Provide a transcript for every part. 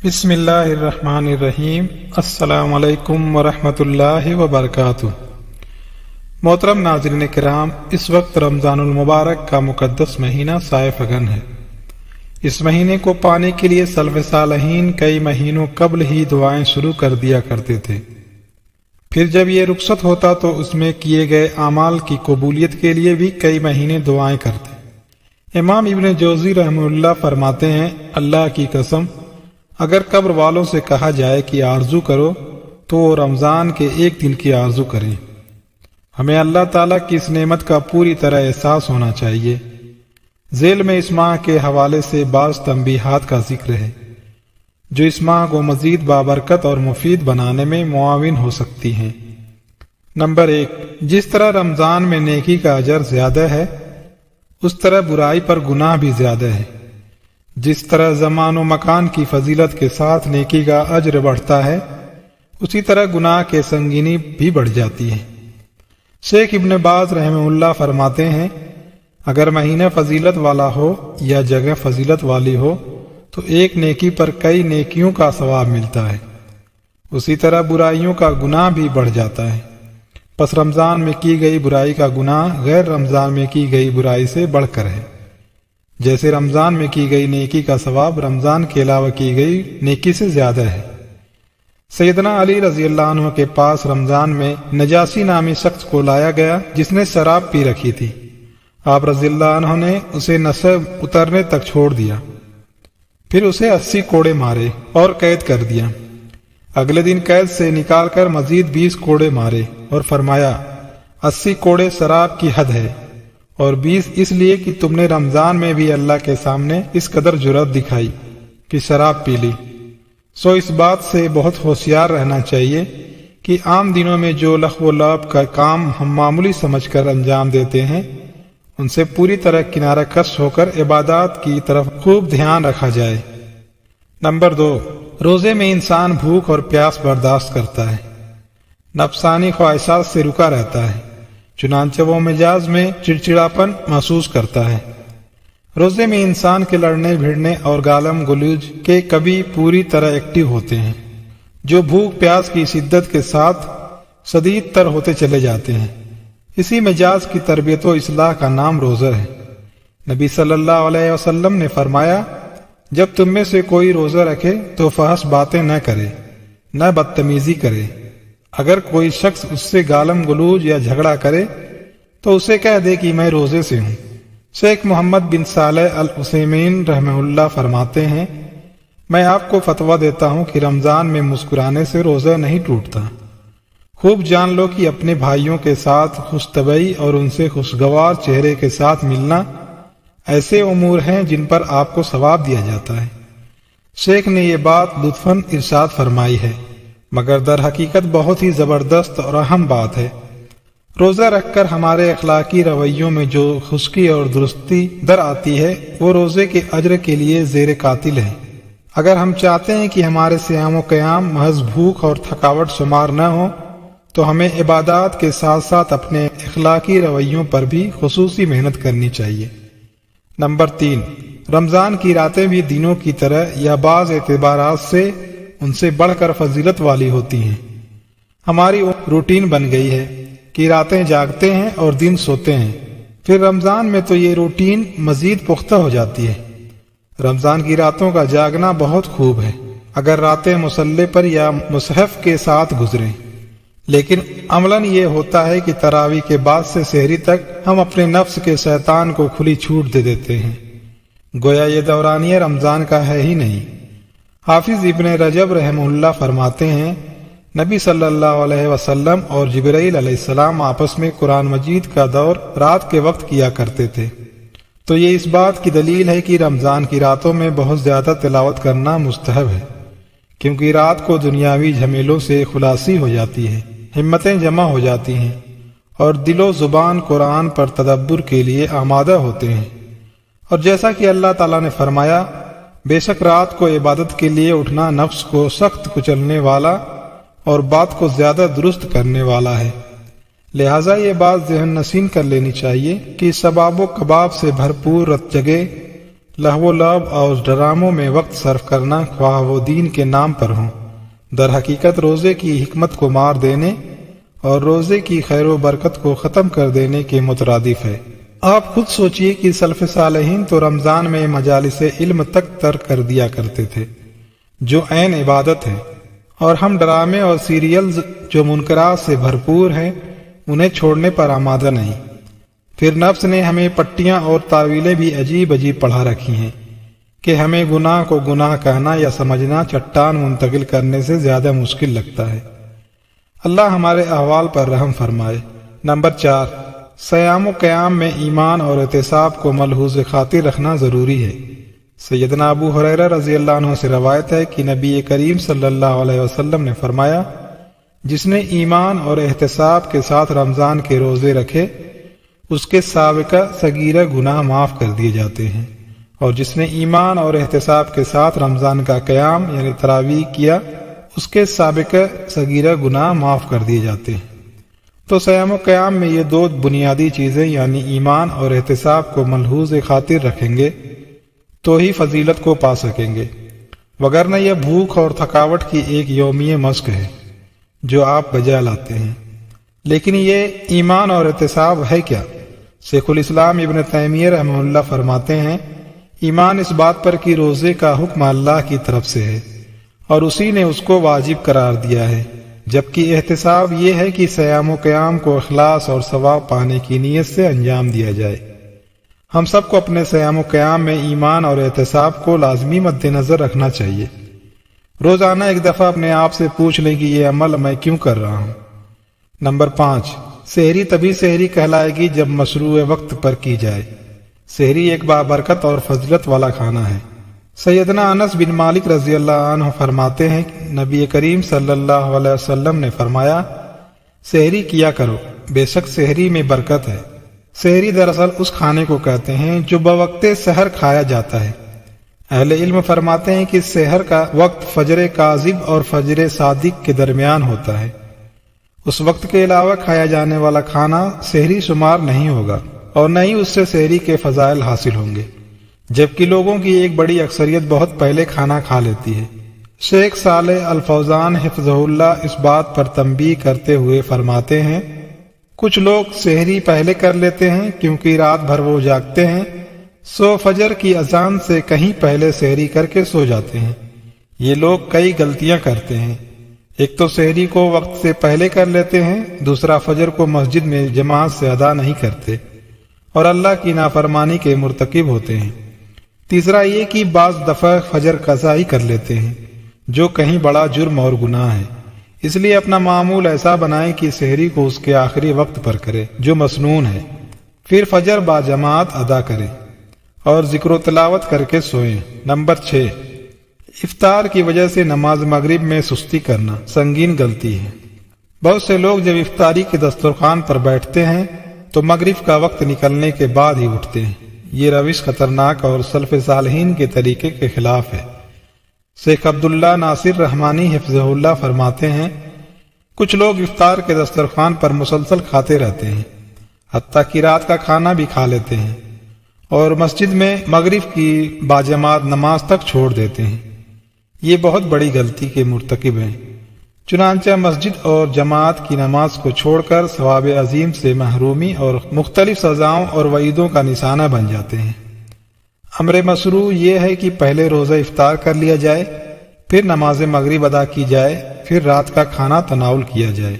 بسم اللہ الرحمن الرحیم۔ السلام علیکم ورحمۃ اللہ وبرکاتہ۔ محترم ناظرین کرام، اس وقت رمضان المبارک کا مقدس مہینہ سائے فگن ہے۔ اس مہینے کو پانے کے لیے سلف صالحین کئی مہینوں قبل ہی دعائیں شروع کر دیا کرتے تھے۔ پھر جب یہ رخصت ہوتا تو اس میں کیے گئے اعمال کی قبولیت کے لیے بھی کئی مہینے دعائیں کرتے۔ امام ابن جوزی رحمہ اللہ فرماتے ہیں، اللہ کی قسم، اگر قبر والوں سے کہا جائے کہ آرزو کرو تو وہ رمضان کے ایک دن کی آرزو کریں۔ ہمیں اللہ تعالیٰ کی اس نعمت کا پوری طرح احساس ہونا چاہیے۔ ذیل میں اس ماہ کے حوالے سے بعض تنبیہات کا ذکر ہے جو اس ماہ کو مزید بابرکت اور مفید بنانے میں معاون ہو سکتی ہیں۔ نمبر 1، جس طرح رمضان میں نیکی کا اجر زیادہ ہے اس طرح برائی پر گناہ بھی زیادہ ہے۔ جس طرح زمان و مکان کی فضیلت کے ساتھ نیکی کا اجر بڑھتا ہے اسی طرح گناہ کے سنگینی بھی بڑھ جاتی ہے۔ شیخ ابن باز رحمہ اللہ فرماتے ہیں، اگر مہینہ فضیلت والا ہو یا جگہ فضیلت والی ہو تو ایک نیکی پر کئی نیکیوں کا ثواب ملتا ہے، اسی طرح برائیوں کا گناہ بھی بڑھ جاتا ہے۔ پس رمضان میں کی گئی برائی کا گناہ غیر رمضان میں کی گئی برائی سے بڑھ کر ہے، جیسے رمضان میں کی گئی نیکی کا ثواب رمضان کے علاوہ کی گئی نیکی سے زیادہ ہے۔ سیدنا علی رضی اللہ عنہ کے پاس رمضان میں نجاشی نامی شخص کو لایا گیا جس نے شراب پی رکھی تھی۔ آپ رضی اللہ عنہ نے اسے نشہ اترنے تک چھوڑ دیا، پھر اسے 80 کوڑے مارے اور قید کر دیا۔ اگلے دن قید سے نکال کر مزید 20 کوڑے مارے اور فرمایا، 80 کوڑے شراب کی حد ہے اور 20 اس لیے کہ تم نے رمضان میں بھی اللہ کے سامنے اس قدر جرأت دکھائی کہ شراب پی لی۔ سو اس بات سے بہت ہوشیار رہنا چاہیے کہ عام دنوں میں جو لغو و لعب کا کام ہم معمولی سمجھ کر انجام دیتے ہیں ان سے پوری طرح کنارہ کش ہو کر عبادات کی طرف خوب دھیان رکھا جائے۔ نمبر 2، روزے میں انسان بھوک اور پیاس برداشت کرتا ہے، نفسانی خواہشات سے رکا رہتا ہے، چنانچہ وہ مزاج میں چڑچڑاپن محسوس کرتا ہے۔ روزے میں انسان کے لڑنے بھیڑنے اور گالم گلوج کے کبھی پوری طرح ایکٹیو ہوتے ہیں جو بھوک پیاس کی شدت کے ساتھ شدید تر ہوتے چلے جاتے ہیں۔ اسی مزاج کی تربیت و اصلاح کا نام روزہ ہے۔ نبی صلی اللہ علیہ وسلم نے فرمایا، جب تم میں سے کوئی روزہ رکھے تو فحش باتیں نہ کرے، نہ بدتمیزی کرے۔ اگر کوئی شخص اس سے گالم گلوج یا جھگڑا کرے تو اسے کہہ دے کہ میں روزے سے ہوں۔ شیخ محمد بن صالح العثیمین رحمہ اللہ فرماتے ہیں، میں آپ کو فتویٰ دیتا ہوں کہ رمضان میں مسکرانے سے روزہ نہیں ٹوٹتا۔ خوب جان لو کہ اپنے بھائیوں کے ساتھ خوش طبعی اور ان سے خوشگوار چہرے کے ساتھ ملنا ایسے امور ہیں جن پر آپ کو ثواب دیا جاتا ہے۔ شیخ نے یہ بات لطفاً ارشاد فرمائی ہے، مگر در حقیقت بہت ہی زبردست اور اہم بات ہے۔ روزہ رکھ کر ہمارے اخلاقی رویوں میں جو خشکی اور درستی در آتی ہے وہ روزے کے اجر کے لیے زیر قاتل ہے۔ اگر ہم چاہتے ہیں کہ ہمارے صیام و قیام محض بھوک اور تھکاوٹ شمار نہ ہو تو ہمیں عبادات کے ساتھ ساتھ اپنے اخلاقی رویوں پر بھی خصوصی محنت کرنی چاہیے۔ نمبر 3، رمضان کی راتیں بھی دنوں کی طرح یا بعض اعتبارات سے ان سے بڑھ کر فضیلت والی ہوتی ہیں۔ ہماری روٹین بن گئی ہے کہ راتیں جاگتے ہیں اور دن سوتے ہیں، پھر رمضان میں تو یہ روٹین مزید پختہ ہو جاتی ہے۔ رمضان کی راتوں کا جاگنا بہت خوب ہے اگر راتیں مصلی پر یا مصحف کے ساتھ گزریں، لیکن عملاً یہ ہوتا ہے کہ تراویح کے بعد سے سحری تک ہم اپنے نفس کے شیطان کو کھلی چھوٹ دے دیتے ہیں، گویا یہ دورانیہ رمضان کا ہے ہی نہیں۔ حافظ ابن رجب رحمہ اللہ فرماتے ہیں، نبی صلی اللہ علیہ وسلم اور جبرائیل علیہ السلام آپس میں قرآن مجید کا دور رات کے وقت کیا کرتے تھے، تو یہ اس بات کی دلیل ہے کہ رمضان کی راتوں میں بہت زیادہ تلاوت کرنا مستحب ہے، کیونکہ رات کو دنیاوی جھمیلوں سے خلاصی ہو جاتی ہے، ہمتیں جمع ہو جاتی ہیں اور دل و زبان قرآن پر تدبر کے لیے آمادہ ہوتے ہیں۔ اور جیسا کہ اللہ تعالیٰ نے فرمایا، بے شک رات کو عبادت کے لیے اٹھنا نفس کو سخت کچلنے والا اور بات کو زیادہ درست کرنے والا ہے، لہٰذا یہ بات ذہن نشین کر لینی چاہیے کہ ثواب و کباب سے بھرپور رت جگہ لہو و لعب اور ڈراموں میں وقت صرف کرنا خواہ وہ دین کے نام پر ہوں، در حقیقت روزے کی حکمت کو مار دینے اور روزے کی خیر و برکت کو ختم کر دینے کے مترادف ہے۔ آپ خود سوچئے کہ سلف صالحین تو رمضان میں مجالس علم تک ترک کر دیا کرتے تھے جو عین عبادت ہے، اور ہم ڈرامے اور سیریلز جو منکرات سے بھرپور ہیں انہیں چھوڑنے پر آمادہ نہیں۔ پھر نفس نے ہمیں پٹیاں اور تعویلیں بھی عجیب عجیب پڑھا رکھی ہیں کہ ہمیں گناہ کو گناہ کہنا یا سمجھنا چٹان منتقل کرنے سے زیادہ مشکل لگتا ہے۔ اللہ ہمارے احوال پر رحم فرمائے۔ نمبر 4، صیام و قیام میں ایمان اور احتساب کو ملحوظ خاطر رکھنا ضروری ہے۔ سیدنا ابو ہریرہ رضی اللہ عنہ سے روایت ہے کہ نبی کریم صلی اللہ علیہ وسلم نے فرمایا، جس نے ایمان اور احتساب کے ساتھ رمضان کے روزے رکھے اس کے سابقہ صغیرہ گناہ معاف کر دیے جاتے ہیں، اور جس نے ایمان اور احتساب کے ساتھ رمضان کا قیام یعنی تراویح کیا اس کے سابقہ صغیرہ گناہ معاف کر دیے جاتے ہیں۔ تو صیام و قیام میں یہ دو بنیادی چیزیں یعنی ایمان اور احتساب کو ملحوظ خاطر رکھیں گے تو ہی فضیلت کو پا سکیں گے، وگرنہ یہ بھوک اور تھکاوٹ کی ایک یومیہ مشق ہے جو آپ بجا لاتے ہیں۔ لیکن یہ ایمان اور احتساب ہے کیا؟ شیخ الاسلام ابن تیمیہ رحمہ اللہ فرماتے ہیں، ایمان اس بات پر کہ روزے کا حکم اللہ کی طرف سے ہے اور اسی نے اس کو واجب قرار دیا ہے، جبکہ احتساب یہ ہے کہ صیام و قیام کو اخلاص اور ثواب پانے کی نیت سے انجام دیا جائے۔ ہم سب کو اپنے صیام و قیام میں ایمان اور احتساب کو لازمی مد نظر رکھنا چاہیے۔ روزانہ ایک دفعہ اپنے آپ سے پوچھ لیں کہ یہ عمل میں کیوں کر رہا ہوں۔ نمبر 5، سحری تبھی سحری کہلائے گی جب مشروع وقت پر کی جائے۔ سحری ایک بابرکت اور فضیلت والا کھانا ہے۔ سیدنا انس بن مالک رضی اللہ عنہ فرماتے ہیں کہ نبی کریم صلی اللہ علیہ وسلم نے فرمایا، سحری کیا کرو، بے شک سحری میں برکت ہے۔ سحری دراصل اس کھانے کو کہتے ہیں جو بوقت سحر کھایا جاتا ہے۔ اہل علم فرماتے ہیں کہ سحر کا وقت فجر کاذب اور فجر صادق کے درمیان ہوتا ہے۔ اس وقت کے علاوہ کھایا جانے والا کھانا سحری شمار نہیں ہوگا اور نہ ہی اس سے سحری کے فضائل حاصل ہوں گے، جبکہ لوگوں کی ایک بڑی اکثریت بہت پہلے کھانا کھا لیتی ہے۔ شیخ صالح الفوزان حفظہ اللہ اس بات پر تنبیہ کرتے ہوئے فرماتے ہیں، کچھ لوگ سحری پہلے کر لیتے ہیں کیونکہ رات بھر وہ جاگتے ہیں، سو فجر کی اذان سے کہیں پہلے سحری کر کے سو جاتے ہیں۔ یہ لوگ کئی غلطیاں کرتے ہیں، ایک تو سحری کو وقت سے پہلے کر لیتے ہیں، دوسرا فجر کو مسجد میں جماعت سے ادا نہیں کرتے اور اللہ کی نافرمانی کے مرتکب ہوتے ہیں، تیسرا یہ کہ بعض دفعہ فجر قضا ہی کر لیتے ہیں جو کہیں بڑا جرم اور گناہ ہے۔ اس لیے اپنا معمول ایسا بنائیں کہ سحری کو اس کے آخری وقت پر کرے جو مسنون ہے، پھر فجر با جماعت ادا کرے اور ذکر و تلاوت کر کے سوئیں۔ نمبر 6، افطار کی وجہ سے نماز مغرب میں سستی کرنا سنگین غلطی ہے۔ بہت سے لوگ جب افطاری کے دسترخوان پر بیٹھتے ہیں تو مغرب کا وقت نکلنے کے بعد ہی اٹھتے ہیں۔ یہ روش خطرناک اور سلف صالحین کے طریقے کے خلاف ہے۔ شیخ عبداللہ ناصر رحمانی حفظہ اللہ فرماتے ہیں، کچھ لوگ افطار کے دسترخوان پر مسلسل کھاتے رہتے ہیں، حتیٰ کہ رات کا کھانا بھی کھا لیتے ہیں اور مسجد میں مغرب کی باجماعت نماز تک چھوڑ دیتے ہیں۔ یہ بہت بڑی غلطی کے مرتکب ہیں، چنانچہ مسجد اور جماعت کی نماز کو چھوڑ کر ثواب عظیم سے محرومی اور مختلف سزاؤں اور وعیدوں کا نشانہ بن جاتے ہیں۔ امر مشروع یہ ہے کہ پہلے روزہ افطار کر لیا جائے، پھر نماز مغرب ادا کی جائے، پھر رات کا کھانا تناول کیا جائے۔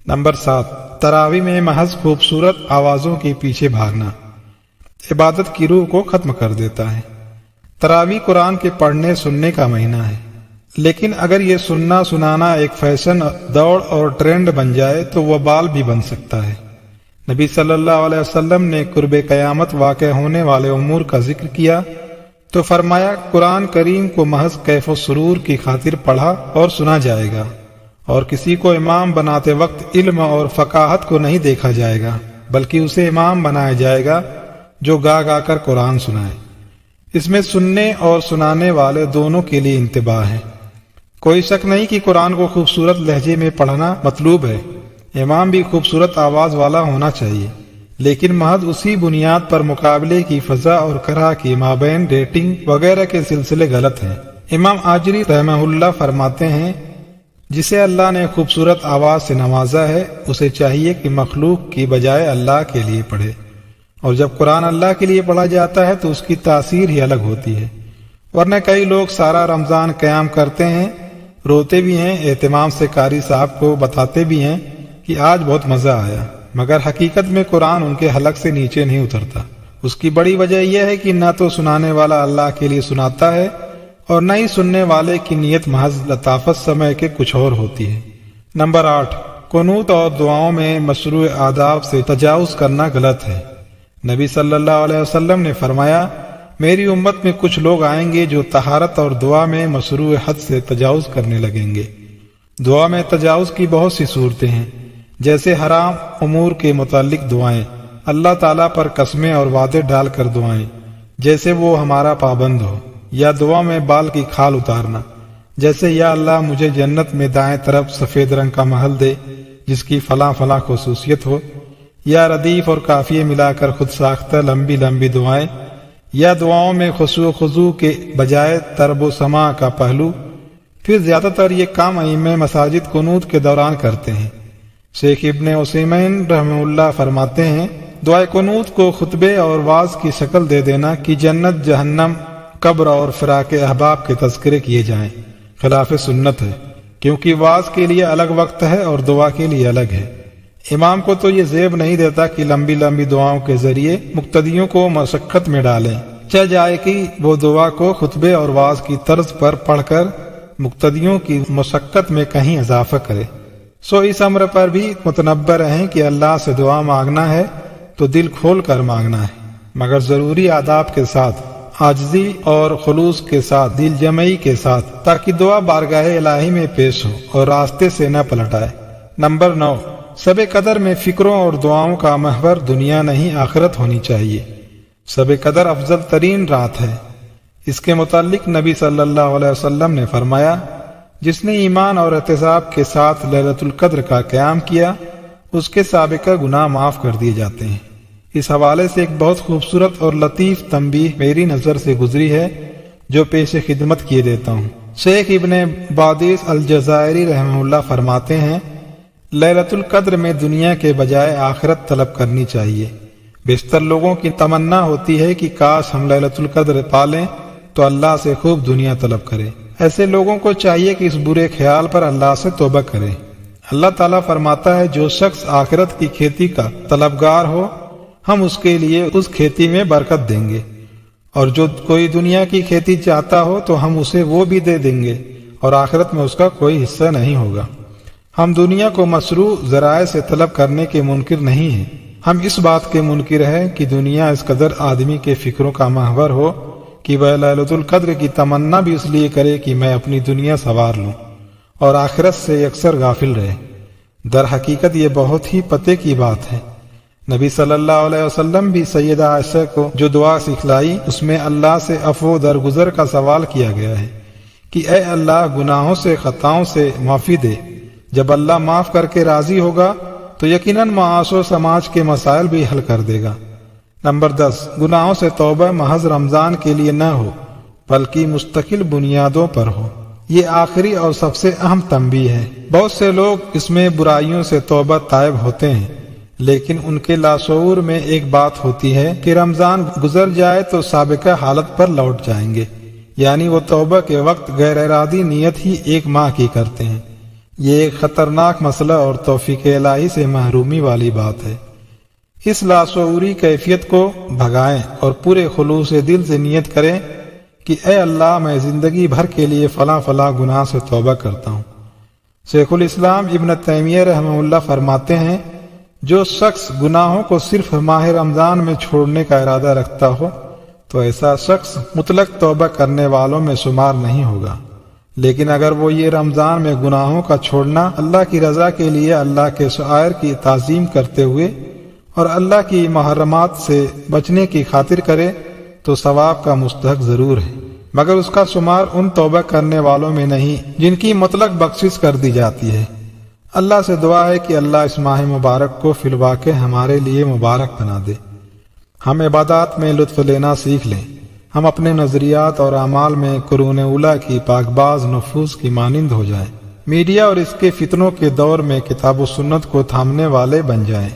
نمبر 7، تراویح میں محض خوبصورت آوازوں کے پیچھے بھاگنا عبادت کی روح کو ختم کر دیتا ہے۔ تراویح قرآن کے پڑھنے سننے کا مہینہ ہے، لیکن اگر یہ سننا سنانا ایک فیشن، دوڑ اور ٹرینڈ بن جائے تو وہ وبال بھی بن سکتا ہے۔ نبی صلی اللہ علیہ وسلم نے قرب قیامت واقع ہونے والے امور کا ذکر کیا تو فرمایا، قرآن کریم کو محض کیف و سرور کی خاطر پڑھا اور سنا جائے گا، اور کسی کو امام بناتے وقت علم اور فقاہت کو نہیں دیکھا جائے گا، بلکہ اسے امام بنایا جائے گا جو گا گا کر قرآن سنائے۔ اس میں سننے اور سنانے والے دونوں کے لیے انتباہ ہے۔ کوئی شک نہیں کہ قرآن کو خوبصورت لہجے میں پڑھنا مطلوب ہے، امام بھی خوبصورت آواز والا ہونا چاہیے، لیکن محض اسی بنیاد پر مقابلے کی فضا اور کرہ کی مابین ریٹنگ وغیرہ کے سلسلے غلط ہیں۔ امام آجری رحمہ اللہ فرماتے ہیں، جسے اللہ نے خوبصورت آواز سے نوازا ہے اسے چاہیے کہ مخلوق کی بجائے اللہ کے لیے پڑھے، اور جب قرآن اللہ کے لیے پڑھا جاتا ہے تو اس کی تاثیر ہی الگ ہوتی ہے۔ ورنہ کئی لوگ سارا رمضان قیام کرتے ہیں، روتے بھی ہیں، اہتمام سے قاری صاحب کو بتاتے بھی ہیں کہ آج بہت مزہ آیا، مگر حقیقت میں قرآن ان کے حلق سے نیچے نہیں اترتا۔ اس کی بڑی وجہ یہ ہے کہ نہ تو سنانے والا اللہ کے لیے سناتا ہے اور نہ ہی سننے والے کی نیت محض لطافت سمے کے کچھ اور ہوتی ہے۔ نمبر 8، قنوت اور دعاؤں میں مشروع آداب سے تجاوز کرنا غلط ہے۔ نبی صلی اللہ علیہ وسلم نے فرمایا، میری امت میں کچھ لوگ آئیں گے جو طہارت اور دعا میں مشروع حد سے تجاوز کرنے لگیں گے۔ دعا میں تجاوز کی بہت سی صورتیں ہیں، جیسے حرام امور کے متعلق دعائیں، اللہ تعالیٰ پر قسمیں اور وعدے ڈال کر دعائیں جیسے وہ ہمارا پابند ہو، یا دعا میں بال کی کھال اتارنا جیسے یا اللہ مجھے جنت میں دائیں طرف سفید رنگ کا محل دے جس کی فلاں فلاں خصوصیت ہو، یا ردیف اور قافیے ملا کر خود ساختہ لمبی لمبی دعائیں، یا دعاؤں میں خشوع و خضوع کے بجائے طرب و سماع کا پہلو۔ پھر زیادہ تر یہ کام ائمہ مساجد قنوت کے دوران کرتے ہیں۔ شیخ ابن عثیمین رحمہ اللہ فرماتے ہیں، دعائے قنوت کو خطبے اور وعظ کی شکل دے دینا کہ جنت، جہنم، قبر اور فراق احباب کے تذکرے کیے جائیں، خلاف سنت ہے، کیونکہ وعظ کے لیے الگ وقت ہے اور دعا کے لیے الگ ہے۔ امام کو تو یہ زیب نہیں دیتا کہ لمبی لمبی دعاؤں کے ذریعے مقتدیوں کو مشقت میں ڈالیں، چاہ جائے کہ وہ دعا کو خطبے اور وعظ کی طرز پر پڑھ کر مقتدیوں کی مشقت میں کہیں اضافہ کرے۔ سو اس امر پر بھی متنبہ رہیں کہ اللہ سے دعا مانگنا ہے تو دل کھول کر مانگنا ہے، مگر ضروری آداب کے ساتھ، عاجزی اور خلوص کے ساتھ، دل جمعی کے ساتھ، تاکہ دعا بارگاہ الہی میں پیش ہو اور راستے سے نہ پلٹائے۔ نمبر 9، شب قدر میں فکروں اور دعاؤں کا محور دنیا نہیں آخرت ہونی چاہیے۔ شب قدر افضل ترین رات ہے۔ اس کے متعلق نبی صلی اللہ علیہ وسلم نے فرمایا، جس نے ایمان اور احتساب کے ساتھ لیلۃ القدر کا قیام کیا اس کے سابقہ گناہ معاف کر دیے جاتے ہیں۔ اس حوالے سے ایک بہت خوبصورت اور لطیف تنبیہ میری نظر سے گزری ہے جو پیش خدمت کیے دیتا ہوں۔ شیخ ابن بادیس الجزائری رحمہ اللہ فرماتے ہیں، لیلۃ القدر میں دنیا کے بجائے آخرت طلب کرنی چاہیے۔ بیشتر لوگوں کی تمنا ہوتی ہے کہ کاش ہم لیلۃ القدر پالیں تو اللہ سے خوب دنیا طلب کرے۔ ایسے لوگوں کو چاہیے کہ اس برے خیال پر اللہ سے توبہ کرے۔ اللہ تعالیٰ فرماتا ہے، جو شخص آخرت کی کھیتی کا طلبگار ہو ہم اس کے لیے اس کھیتی میں برکت دیں گے، اور جو کوئی دنیا کی کھیتی چاہتا ہو تو ہم اسے وہ بھی دے دیں گے اور آخرت میں اس کا کوئی حصہ نہیں ہوگا۔ ہم دنیا کو مشروع ذرائع سے طلب کرنے کے منکر نہیں ہیں، ہم اس بات کے منکر ہیں کہ دنیا اس قدر آدمی کے فکروں کا محور ہو کہ وہ لیلۃ القدر کی تمنا بھی اس لیے کرے کہ میں اپنی دنیا سنوار لوں اور آخرت سے اکثر غافل رہے۔ در حقیقت یہ بہت ہی پتے کی بات ہے۔ نبی صلی اللہ علیہ وسلم بھی سیدہ عائشہ کو جو دعا سکھلائی اس میں اللہ سے عفو درگزر کا سوال کیا گیا ہے کہ اے اللہ گناہوں سے، خطاؤں سے معافی دے۔ جب اللہ معاف کر کے راضی ہوگا تو یقیناً معاش و سماج کے مسائل بھی حل کر دے گا۔ نمبر 10، گناہوں سے توبہ محض رمضان کے لیے نہ ہو بلکہ مستقل بنیادوں پر ہو۔ یہ آخری اور سب سے اہم تنبیہ ہے۔ بہت سے لوگ اس میں برائیوں سے توبہ طائب ہوتے ہیں، لیکن ان کے لاشعور میں ایک بات ہوتی ہے کہ رمضان گزر جائے تو سابقہ حالت پر لوٹ جائیں گے، یعنی وہ توبہ کے وقت غیر ارادی نیت ہی 1 ماہ کی کرتے ہیں۔ یہ ایک خطرناک مسئلہ اور توفیق الہی سے محرومی والی بات ہے۔ اس لاشعوری کیفیت کو بھگائیں اور پورے خلوص دل سے نیت کریں کہ اے اللہ میں زندگی بھر کے لیے فلاں فلاں گناہ سے توبہ کرتا ہوں۔ شیخ الاسلام ابن تیمیہ رحمہ اللہ فرماتے ہیں، جو شخص گناہوں کو صرف ماہ رمضان میں چھوڑنے کا ارادہ رکھتا ہو تو ایسا شخص مطلق توبہ کرنے والوں میں شمار نہیں ہوگا، لیکن اگر وہ یہ رمضان میں گناہوں کا چھوڑنا اللہ کی رضا کے لیے، اللہ کے شعائر کی تعظیم کرتے ہوئے اور اللہ کی محرمات سے بچنے کی خاطر کرے تو ثواب کا مستحق ضرور ہے، مگر اس کا شمار ان توبہ کرنے والوں میں نہیں جن کی مطلق بخشش کر دی جاتی ہے۔ اللہ سے دعا ہے کہ اللہ اس ماہ مبارک کو فی الواقع ہمارے لیے مبارک بنا دے، ہم عبادات میں لطف لینا سیکھ لیں، ہم اپنے نظریات اور اعمال میں قرون اولیٰ کی پاکباز نفوس کی مانند ہو جائیں، میڈیا اور اس کے فتنوں کے دور میں کتاب و سنت کو تھامنے والے بن جائیں۔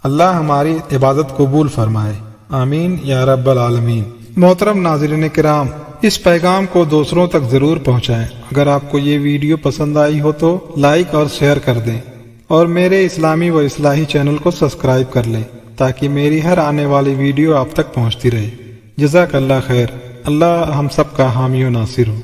اللہ ہماری عبادت قبول فرمائے، آمین یا رب العالمین۔ محترم ناظرین کرام، اس پیغام کو دوسروں تک ضرور پہنچائیں۔ اگر آپ کو یہ ویڈیو پسند آئی ہو تو لائک اور شیئر کر دیں، اور میرے اسلامی و اصلاحی چینل کو سبسکرائب کر لیں تاکہ میری ہر آنے والی ویڈیو آپ تک پہنچتی رہے۔ جزاک اللہ خیر۔ اللہ ہم سب کا حامی و ناصر ہو۔